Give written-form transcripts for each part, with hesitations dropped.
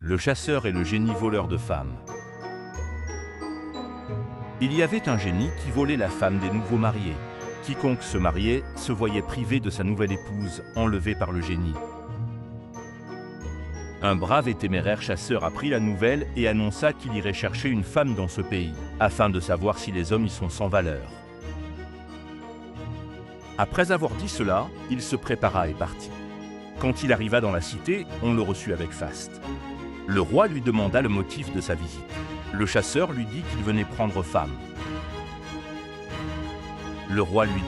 Le chasseur et le génie voleur de femmes. Il y avait un génie qui volait la femme des nouveaux mariés. Quiconque se mariait se voyait privé de sa nouvelle épouse, enlevée par le génie. Un brave et téméraire chasseur apprit la nouvelle et annonça qu'il irait chercher une femme dans ce pays, afin de savoir si les hommes y sont sans valeur. Après avoir dit cela, il se prépara et partit. Quand il arriva dans la cité, on le reçut avec faste. Le roi lui demanda le motif de sa visite. Le chasseur lui dit qu'il venait prendre femme. Le roi lui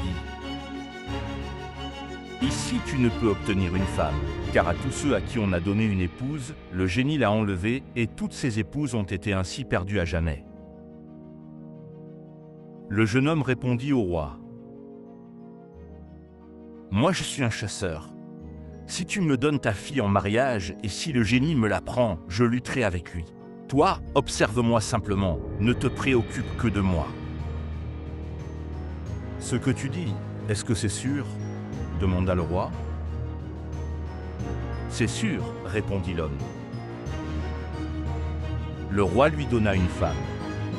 dit : « Ici tu ne peux obtenir une femme, car à tous ceux à qui on a donné une épouse, le génie l'a enlevée et toutes ces épouses ont été ainsi perdues à jamais. » Le jeune homme répondit au roi : « Moi je suis un chasseur. Si tu me donnes ta fille en mariage et si le génie me la prend, je lutterai avec lui. Toi, observe-moi simplement, ne te préoccupe que de moi. » « Ce que tu dis, est-ce que c'est sûr ? » demanda le roi. « C'est sûr, » répondit l'homme. Le roi lui donna une femme.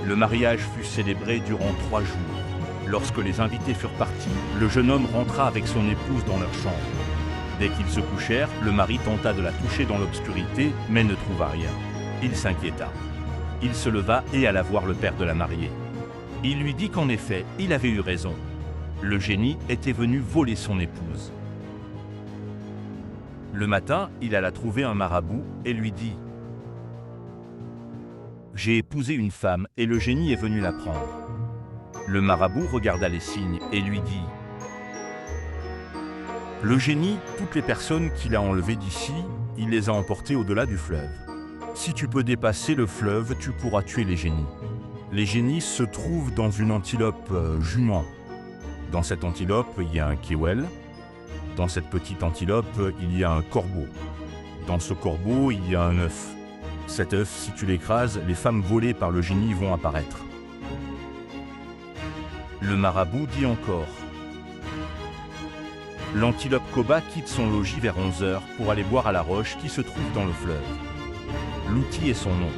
Le mariage fut célébré durant 3 jours. Lorsque les invités furent partis, le jeune homme rentra avec son épouse dans leur chambre. Dès qu'ils se couchèrent, le mari tenta de la toucher dans l'obscurité, mais ne trouva rien. Il s'inquiéta. Il se leva et alla voir le père de la mariée. Il lui dit qu'en effet, il avait eu raison. Le génie était venu voler son épouse. Le matin, il alla trouver un marabout et lui dit : « J'ai épousé une femme et le génie est venu la prendre. » Le marabout regarda les signes et lui dit : « Le génie, toutes les personnes qu'il a enlevées d'ici, il les a emportées au-delà du fleuve. Si tu peux dépasser le fleuve, tu pourras tuer les génies. Les génies se trouvent dans une antilope jument. Dans cette antilope, il y a un kiwel. Dans cette petite antilope, il y a un corbeau. Dans ce corbeau, il y a un œuf. Cet œuf, si tu l'écrases, les femmes volées par le génie vont apparaître. » Le marabout dit encore : « L'antilope Koba quitte son logis vers 11 h pour aller boire à la roche qui se trouve dans le fleuve. L'outil est son nom. »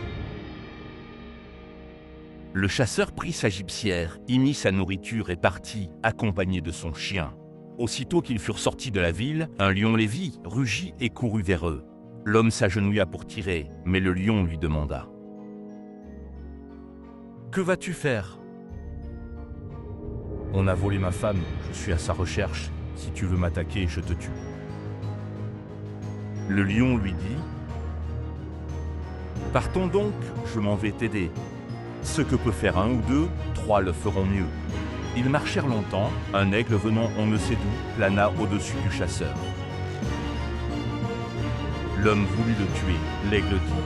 Le chasseur prit sa gibecière, y mit sa nourriture et partit, accompagné de son chien. Aussitôt qu'ils furent sortis de la ville, un lion les vit, rugit et courut vers eux. L'homme s'agenouilla pour tirer, mais le lion lui demanda : « Que vas-tu faire ? » ?»« On a volé ma femme, je suis à sa recherche. Si tu veux m'attaquer, je te tue. » Le lion lui dit : « Partons donc, je m'en vais t'aider. Ce que peut faire 1 ou 2, 3 le feront mieux. » Ils marchèrent longtemps, un aigle venant on ne sait d'où plana au-dessus du chasseur. L'homme voulut le tuer, l'aigle dit :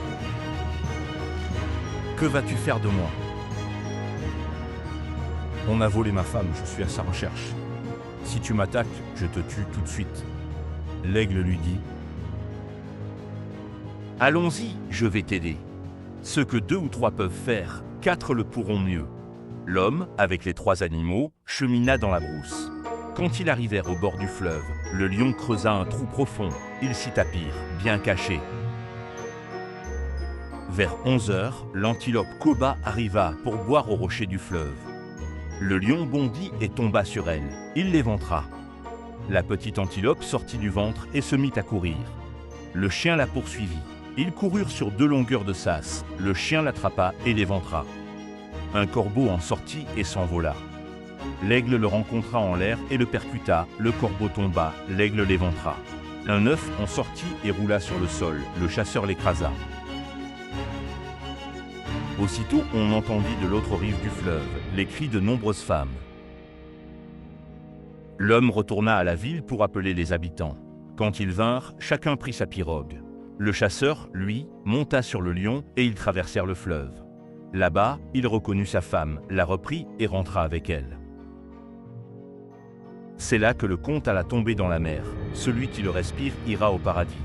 « Que vas-tu faire de moi ? » ?»« On a volé ma femme, je suis à sa recherche. Si tu m'attaques, je te tue tout de suite. » L'aigle lui dit : « Allons-y, je vais t'aider. Ce que 2 ou 3 peuvent faire, 4 le pourront mieux. » L'homme, avec les 3 animaux, chemina dans la brousse. Quand ils arrivèrent au bord du fleuve, le lion creusa un trou profond. Ils s'y tapirent, bien cachés. Vers 11 h, l'antilope Koba arriva pour boire au rocher du fleuve. Le lion bondit et tomba sur elle. Il l'éventra. La petite antilope sortit du ventre et se mit à courir. Le chien la poursuivit. Ils coururent sur 2 longueurs de sas. Le chien l'attrapa et l'éventra. Un corbeau en sortit et s'envola. L'aigle le rencontra en l'air et le percuta. Le corbeau tomba, l'aigle l'éventra. Un œuf en sortit et roula sur le sol. Le chasseur l'écrasa. Aussitôt, on entendit de l'autre rive du fleuve les cris de nombreuses femmes. L'homme retourna à la ville pour appeler les habitants. Quand ils vinrent, chacun prit sa pirogue. Le chasseur, lui, monta sur le lion et ils traversèrent le fleuve. Là-bas, il reconnut sa femme, la reprit et rentra avec elle. C'est là que le comte alla tomber dans la mer. Celui qui le respire ira au paradis.